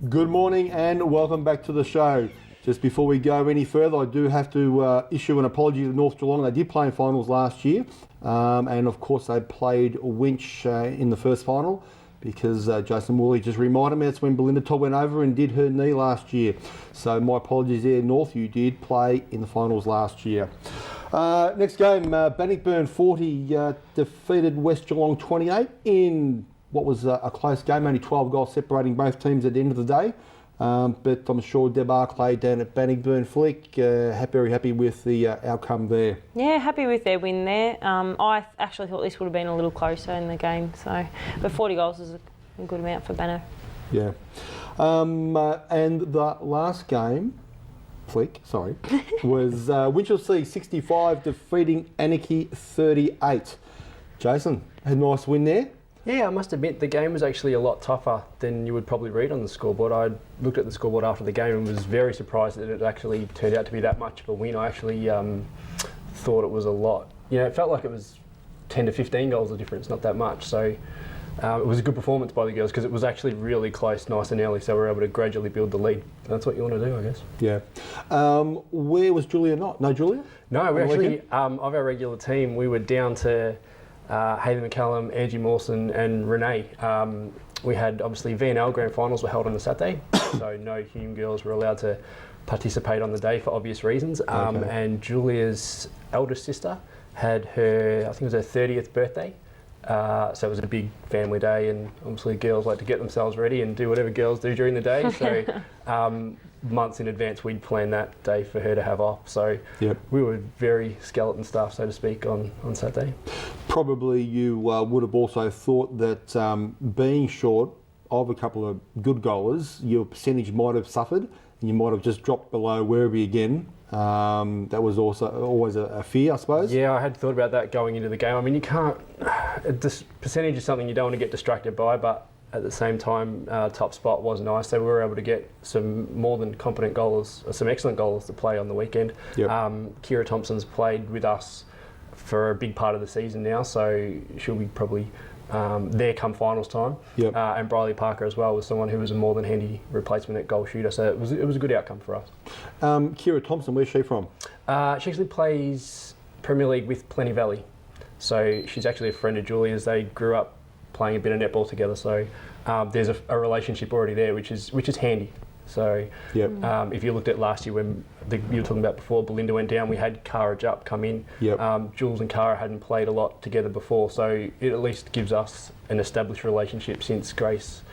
Good morning and welcome back to the show. Just before we go any further, I do have to issue an apology to North Geelong. They did play in finals last year, and of course they played Winch in the first final because Jason Woolley just reminded me that's when Belinda Todd went over and did her knee last year. So my apologies there, North. You did play in the finals last year. Next game, Bannockburn 40 defeated West Geelong 28 in what was a close game, only 12 goals separating both teams at the end of the day. But I'm sure Deb Arclay down at Bannockburn Flick, very happy with the outcome there. Yeah, happy with their win there. I actually thought this would have been a little closer in the game, but 40 goals is a good amount for Banner. Yeah. And the last game, Flick, sorry, was Winchelsea 65 defeating Anarchy 38. Jason, a nice win there. Yeah, I must admit the game was actually a lot tougher than you would probably read on the scoreboard. I looked at the scoreboard after the game and was very surprised that it actually turned out to be that much of a win. I actually thought it was a lot. You know, it felt like it was 10 to 15 goals of difference, not that much. So it was a good performance by the girls because it was actually really close, nice and early, so we were able to gradually build the lead. And that's what you want to do, I guess. Yeah. Where was Julia not? No Julia? No, we actually, of our regular team, we were down to Hayley McCallum, Angie Mawson and Renee. We had, obviously, V&L Grand Finals were held on the Saturday, so no Hume girls were allowed to participate on the day for obvious reasons. And Julia's eldest sister had her, I think it was her 30th birthday. So it was a big family day, and obviously girls like to get themselves ready and do whatever girls do during the day. So months in advance we'd plan that day for her to have off. So we were very skeleton staff, so to speak, on Saturday. Probably you would have also thought that being short of a couple of good goalers, your percentage might have suffered and you might have just dropped below Werribee again. That was also always a fear, I suppose. Yeah, I had thought about that going into the game. I mean, you can't... This percentage is something you don't want to get distracted by, but at the same time, top spot was nice. So we were able to get some more than competent goalers, some excellent goalers to play on the weekend. Kira Thompson's played with us for a big part of the season now, so she'll be probably there come finals time. And Briley Parker as well was someone who was a more than handy replacement at goal shooter, so it was a good outcome for us. Kira Thompson, where's she from? She actually plays Premier League with Plenty Valley, so she's actually a friend of Julia's. They grew up playing a bit of netball together, so there's a relationship already there, which is handy. So if you looked at last year when you were talking about before, Belinda went down, we had Cara Jupp come in. Jules and Cara hadn't played a lot together before, so it at least gives us an established relationship since Grace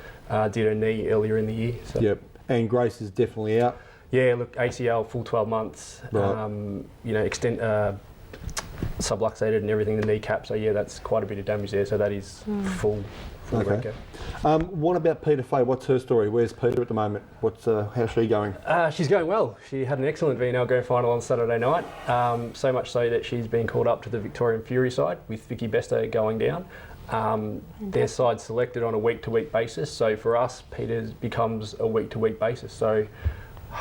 did her knee earlier in the year. So. And Grace is definitely out. Yeah, look, ACL, full 12 months, extent subluxated and everything, the kneecap, so yeah, that's quite a bit of damage there, so that is full okay. What about Peter Fay? What's her story? Where's Peter at the moment? How's she going? She's going well. She had an excellent V&L Grand Final on Saturday night, so much so that she's been called up to the Victorian Fury side with Vicky Bester going down. Their side selected on a week-to-week basis, so for us, Peter's becomes a week-to-week basis. So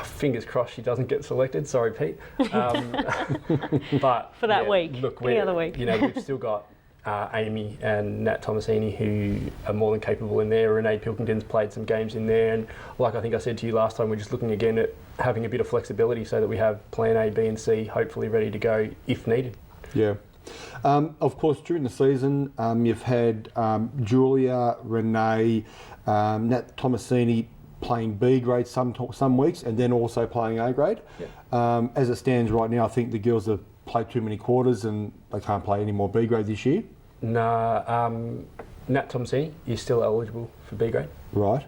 fingers crossed she doesn't get selected. Sorry, Pete. But for that week, look, any other week. We've still got Amy and Nat Tomasini who are more than capable in there. Renee Pilkington's played some games in there, and like I think I said to you last time, we're just looking again at having a bit of flexibility so that we have plan A, B and C hopefully ready to go if needed. Yeah. Of course, during the season, you've had Julia, Renee, Nat Tomasini playing B grade some weeks and then also playing A grade. As it stands right now, I think the girls have played too many quarters and they can't play any more B grade this year. No, Nat Tomasini is still eligible for B grade. Right.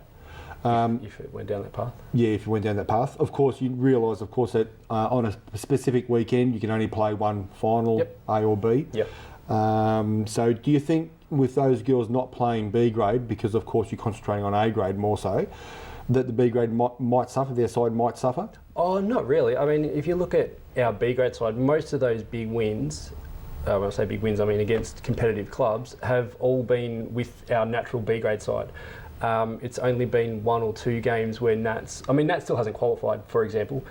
If it went down that path. Yeah, if you went down that path. Of course, you realise, of course, that on a specific weekend you can only play one final, A or B. So do you think with those girls not playing B grade, because of course you're concentrating on A grade more so, that the B grade might suffer, their side might suffer? Oh, not really. I mean, if you look at our B grade side, most of those big wins, when I say big wins, I mean against competitive clubs, have all been with our natural B grade side. It's only been 1 or 2 games where Nat still hasn't qualified, for example.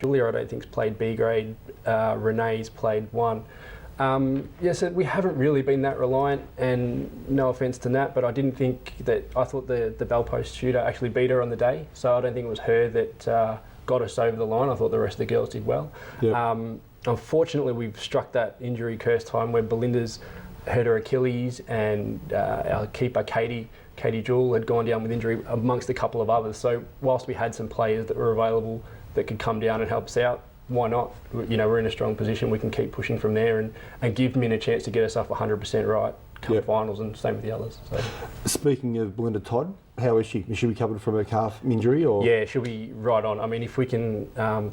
Julia, I don't think's played B grade. Renee's played 1. So we haven't really been that reliant, and no offence to Nat, but I didn't think that, I thought the bell post shooter actually beat her on the day, so I don't think it was her that got us over the line. I thought the rest of the girls did well. Yep. Unfortunately, we've struck that injury curse time where Belinda's hurt her Achilles, and our keeper Katie Jewell had gone down with injury amongst a couple of others. So whilst we had some players that were available that could come down and help us out, why not? We're in a strong position. We can keep pushing from there and give Min a chance to get us up 100% right come finals, and same with the others. So. Speaking of Belinda Todd, how is she? Is she recovered from her calf injury? Or? Yeah, she'll be right on. I mean, if we can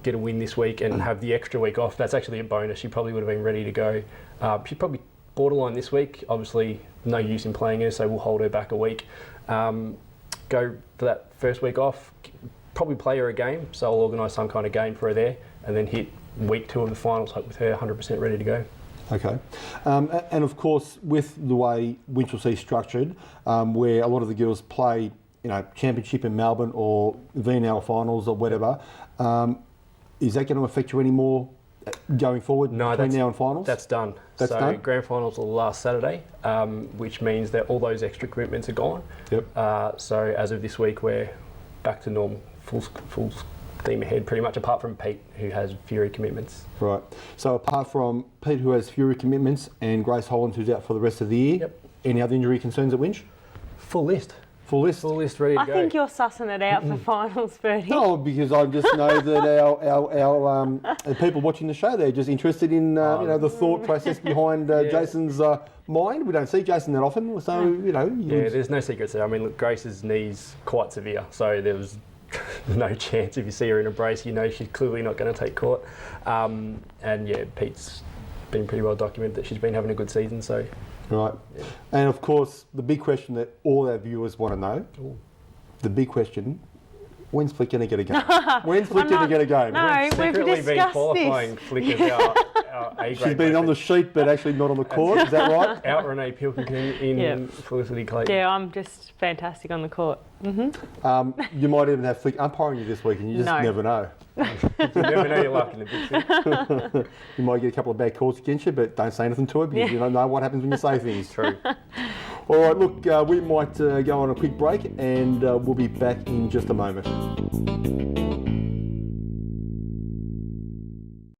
get a win this week and have the extra week off, that's actually a bonus. She probably would have been ready to go. She's probably borderline this week. Obviously, no use in playing her, so we'll hold her back a week. Go for that first week off, probably play her a game, so I'll organise some kind of game for her there, and then hit week 2 of the finals with her 100% ready to go. Okay. And of course, with the way Winchelsea is structured, where a lot of the girls play, championship in Melbourne or VNL finals or whatever, is that going to affect you any more going forward between now and finals? That's done. That's done? Grand finals are last Saturday, which means that all those extra commitments are gone. Yep. So as of this week, we're back to normal, full steam ahead, pretty much, apart from Pete, who has Fury commitments. Right. So apart from Pete, who has Fury commitments, and Grace Holland, who's out for the rest of the year, any other injury concerns at Winch? Full list. Full list? Full list, ready to go. I think you're sussing it out for finals, Bertie. No, because I just know that our people watching the show, they're just interested in the thought process behind Jason's mind. We don't see Jason that often, so there's no secrets there. I mean, look, Grace's knee's quite severe, so there was no chance. If you see her in a brace, she's clearly not going to take court. Pete's been pretty well documented that she's been having a good season, so. Right. Yeah. And of course, the big question that all our viewers want to know, the big question, when's Flick going to get a game? When's Flick going to get a game? No, we've discussed been qualifying this. Flick as our A-grade. She's been on the sheet, but actually not on the court. Is that right? Out Renee Pilkington in Felicity Clayton. Yeah, I'm just fantastic on the court. Mm-hmm. You might even have Flick umpiring you this week, and you just never know. You never know your luck in the big thing. You might get a couple of bad calls against you, but don't say anything to her because you don't know what happens when you say things. True. All right, look, we might go on a quick break, and we'll be back in just a moment.